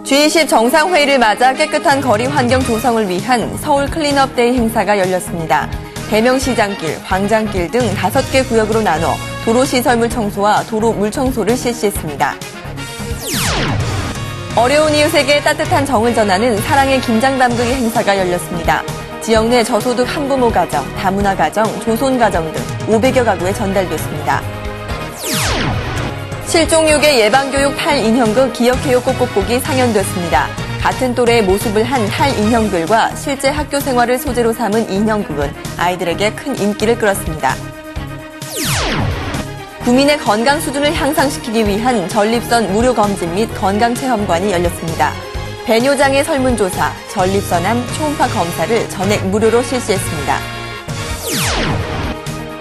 G20 정상회의를 맞아 깨끗한 거리 환경 조성을 위한 서울 클린업 데이 행사가 열렸습니다. 대명시장길, 광장길 등 5개 구역으로 나눠 도로시설물 청소와 도로 물청소를 실시했습니다. 어려운 이웃에게 따뜻한 정을 전하는 사랑의 김장 담그기 행사가 열렸습니다. 지역 내 저소득 한부모 가정, 다문화 가정, 조손 가정 등 500여 가구에 전달됐습니다. 실종유괴 예방교육 탈인형극 기억해요 꼭꼭꼭이 상연됐습니다. 같은 또래의 모습을 한 탈인형들과 실제 학교 생활을 소재로 삼은 인형극은 아이들에게 큰 인기를 끌었습니다. 구민의 건강 수준을 향상시키기 위한 전립선 무료 검진 및 건강체험관이 열렸습니다. 배뇨장애 설문조사, 전립선암 초음파 검사를 전액 무료로 실시했습니다.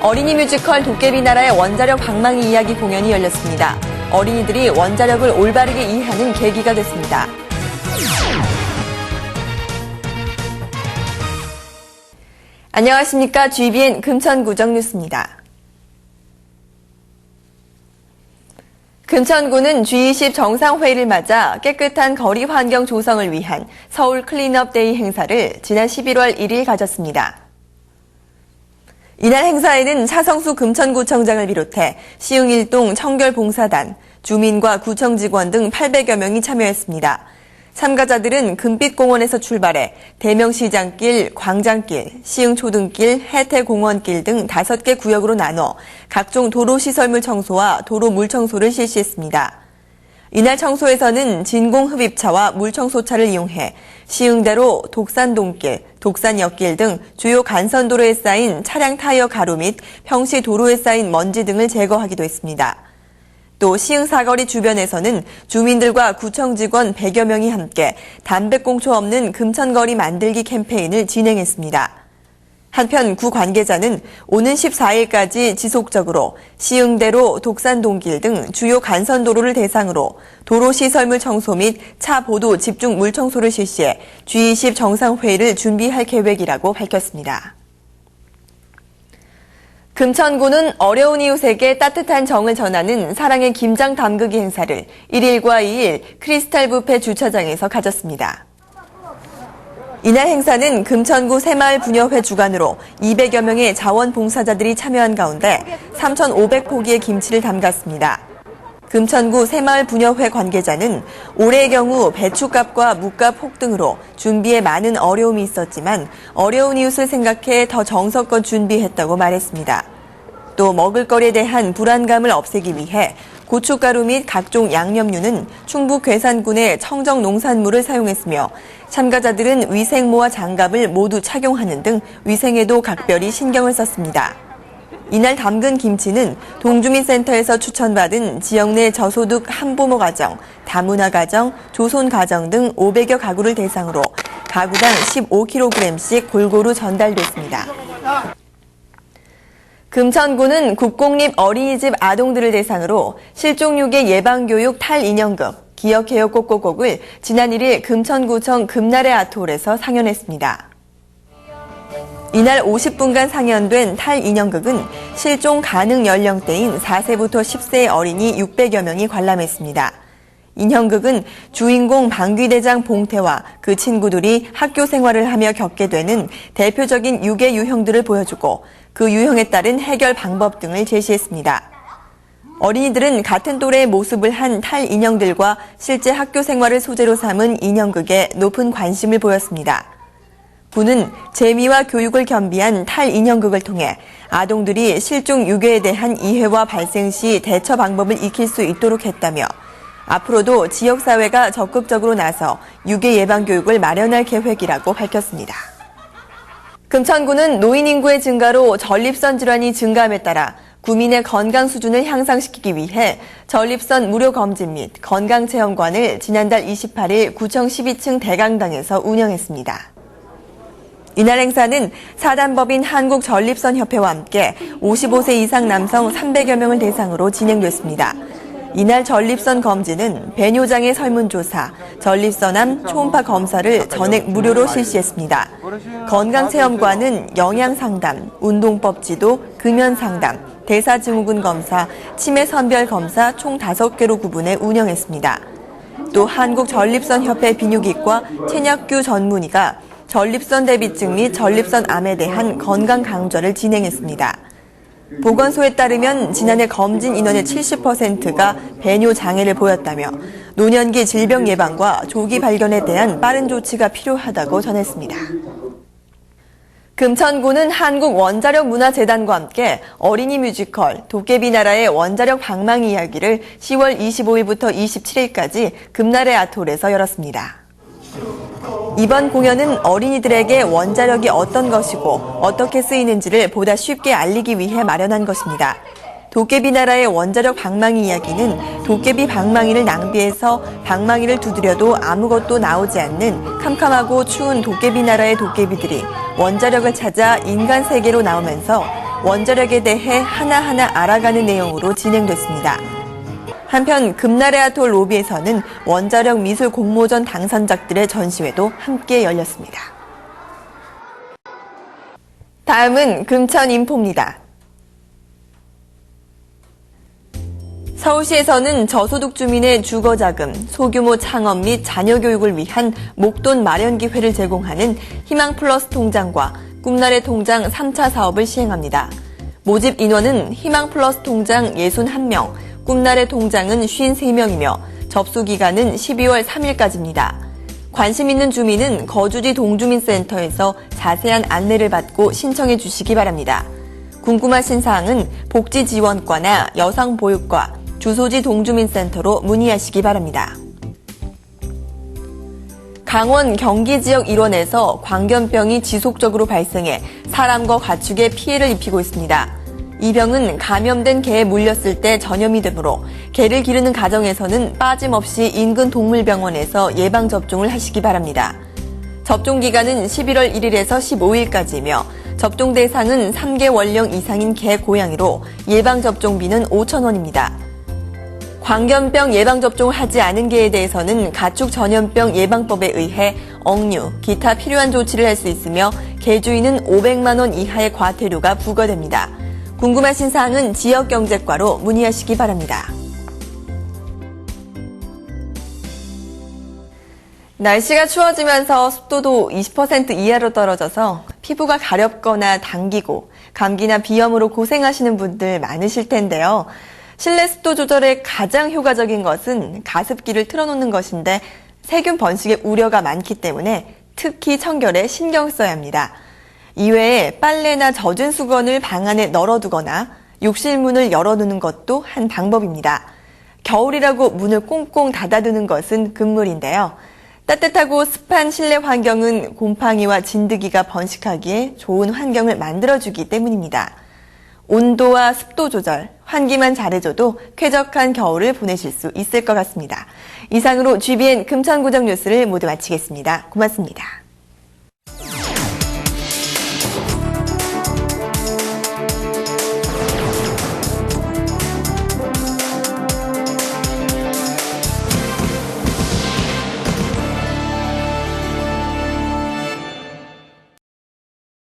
어린이 뮤지컬 도깨비나라의 원자력 방망이 이야기 공연이 열렸습니다. 어린이들이 원자력을 올바르게 이해하는 계기가 됐습니다. 안녕하십니까. GBN 금천구정 뉴스입니다. 금천구는 G20 정상회의를 맞아 깨끗한 거리 환경 조성을 위한 서울 클린업 데이 행사를 지난 11월 1일 가졌습니다. 이날 행사에는 차성수 금천구청장을 비롯해 시흥일동 청결봉사단, 주민과 구청 직원 등 800여 명이 참여했습니다. 참가자들은 금빛공원에서 출발해 대명시장길, 광장길, 시흥초등길, 혜태공원길 등 5개 구역으로 나눠 각종 도로시설물 청소와 도로 물청소를 실시했습니다. 이날 청소에서는 진공흡입차와 물청소차를 이용해 시흥대로 독산동길, 독산역길 등 주요 간선도로에 쌓인 차량 타이어 가루 및 평시 도로에 쌓인 먼지 등을 제거하기도 했습니다. 또 시흥 사거리 주변에서는 주민들과 구청 직원 100여 명이 함께 담배꽁초 없는 금천거리 만들기 캠페인을 진행했습니다. 한편 구 관계자는 오는 14일까지 지속적으로 시흥대로 독산동길 등 주요 간선도로를 대상으로 도로시설물 청소 및 차 보도 집중 물청소를 실시해 G20 정상회의를 준비할 계획이라고 밝혔습니다. 금천구는 어려운 이웃에게 따뜻한 정을 전하는 사랑의 김장 담그기 행사를 1일과 2일 크리스탈 뷔페 주차장에서 가졌습니다. 이날 행사는 금천구 새마을 부녀회 주관으로 200여 명의 자원봉사자들이 참여한 가운데 3,500포기의 김치를 담갔습니다. 금천구 새마을 부녀회 관계자는 올해의 경우 배추값과 묵값 폭등으로 준비에 많은 어려움이 있었지만 어려운 이웃을 생각해 더 정성껏 준비했다고 말했습니다. 또 먹을거리에 대한 불안감을 없애기 위해 고춧가루 및 각종 양념류는 충북 괴산군의 청정 농산물을 사용했으며 참가자들은 위생모와 장갑을 모두 착용하는 등 위생에도 각별히 신경을 썼습니다. 이날 담근 김치는 동주민센터에서 추천받은 지역 내 저소득 한부모 가정, 다문화 가정, 조손 가정 등 500여 가구를 대상으로 가구당 15kg씩 골고루 전달됐습니다. 금천구는 국공립 어린이집 아동들을 대상으로 실종유괴 예방교육 탈인형극 기억해요 꼭꼭꼭을 지난 1일 금천구청 금날의 아트홀에서 상연했습니다. 이날 50분간 상연된 탈인형극은 실종 가능 연령대인 4세부터 10세의 어린이 600여 명이 관람했습니다. 인형극은 주인공 방귀대장 봉태와 그 친구들이 학교 생활을 하며 겪게 되는 대표적인 유괴 유형들을 보여주고 그 유형에 따른 해결 방법 등을 제시했습니다. 어린이들은 같은 또래의 모습을 한 탈인형들과 실제 학교 생활을 소재로 삼은 인형극에 높은 관심을 보였습니다. 구는 재미와 교육을 겸비한 탈인형극을 통해 아동들이 실종 유괴에 대한 이해와 발생 시 대처 방법을 익힐 수 있도록 했다며 앞으로도 지역사회가 적극적으로 나서 유괴 예방 교육을 마련할 계획이라고 밝혔습니다. 금천구는 노인 인구의 증가로 전립선 질환이 증가함에 따라 구민의 건강 수준을 향상시키기 위해 전립선 무료 검진 및 건강체험관을 지난달 28일 구청 12층 대강당에서 운영했습니다. 이날 행사는 사단법인 한국전립선협회와 함께 55세 이상 남성 300여 명을 대상으로 진행됐습니다. 이날 전립선 검진은 배뇨장애 설문조사, 전립선암 초음파 검사를 전액 무료로 실시했습니다. 건강체험관은 영양상담, 운동법 지도, 금연상담, 대사증후군 검사, 치매 선별 검사 총 5개로 구분해 운영했습니다. 또 한국전립선협회 비뇨기과 최낙규 전문의가 전립선 대비증 및 전립선암에 대한 건강 강좌를 진행했습니다. 보건소에 따르면 지난해 검진 인원의 70%가 배뇨 장애를 보였다며 노년기 질병 예방과 조기 발견에 대한 빠른 조치가 필요하다고 전했습니다. 금천구는 한국원자력문화재단과 함께 어린이 뮤지컬 도깨비나라의 원자력 방망이 이야기를 10월 25일부터 27일까지 금나래 아트홀에서 열었습니다. 이번 공연은 어린이들에게 원자력이 어떤 것이고 어떻게 쓰이는지를 보다 쉽게 알리기 위해 마련한 것입니다. 도깨비나라의 원자력 방망이 이야기는 도깨비 방망이를 낭비해서 방망이를 두드려도 아무것도 나오지 않는 캄캄하고 추운 도깨비나라의 도깨비들이 원자력을 찾아 인간 세계로 나오면서 원자력에 대해 하나하나 알아가는 내용으로 진행됐습니다. 한편 금나래 아트홀 로비에서는 원자력 미술 공모전 당선작들의 전시회도 함께 열렸습니다. 다음은 금천 인포입니다. 서울시에서는 저소득 주민의 주거자금, 소규모 창업 및 자녀 교육을 위한 목돈 마련 기회를 제공하는 희망플러스 통장과 꿈나래 통장 3차 사업을 시행합니다. 모집 인원은 희망플러스 통장 61명, 꿈나래 통장은 53명이며 접수 기간은 12월 3일까지입니다. 관심 있는 주민은 거주지 동주민센터에서 자세한 안내를 받고 신청해 주시기 바랍니다. 궁금하신 사항은 복지지원과나 여성보육과, 주소지 동주민센터로 문의하시기 바랍니다. 강원 경기 지역 일원에서 광견병이 지속적으로 발생해 사람과 가축에 피해를 입히고 있습니다. 이 병은 감염된 개에 물렸을 때 전염이 되므로 개를 기르는 가정에서는 빠짐없이 인근 동물병원에서 예방접종을 하시기 바랍니다. 접종 기간은 11월 1일에서 15일까지이며 접종 대상은 3개월령 이상인 개, 고양이로 예방접종비는 5,000원입니다. 광견병 예방접종을 하지 않은 개에 대해서는 가축전염병 예방법에 의해 억류, 기타 필요한 조치를 할 수 있으며 개 주인은 500만 원 이하의 과태료가 부과됩니다. 궁금하신 사항은 지역경제과로 문의하시기 바랍니다. 날씨가 추워지면서 습도도 20% 이하로 떨어져서 피부가 가렵거나 당기고 감기나 비염으로 고생하시는 분들 많으실 텐데요. 실내 습도 조절에 가장 효과적인 것은 가습기를 틀어놓는 것인데 세균 번식의 우려가 많기 때문에 특히 청결에 신경 써야 합니다. 이외에 빨래나 젖은 수건을 방 안에 널어두거나 욕실 문을 열어두는 것도 한 방법입니다. 겨울이라고 문을 꽁꽁 닫아두는 것은 금물인데요. 따뜻하고 습한 실내 환경은 곰팡이와 진드기가 번식하기에 좋은 환경을 만들어주기 때문입니다. 온도와 습도 조절, 환기만 잘해줘도 쾌적한 겨울을 보내실 수 있을 것 같습니다. 이상으로 GBN 금천구정 뉴스를 모두 마치겠습니다. 고맙습니다.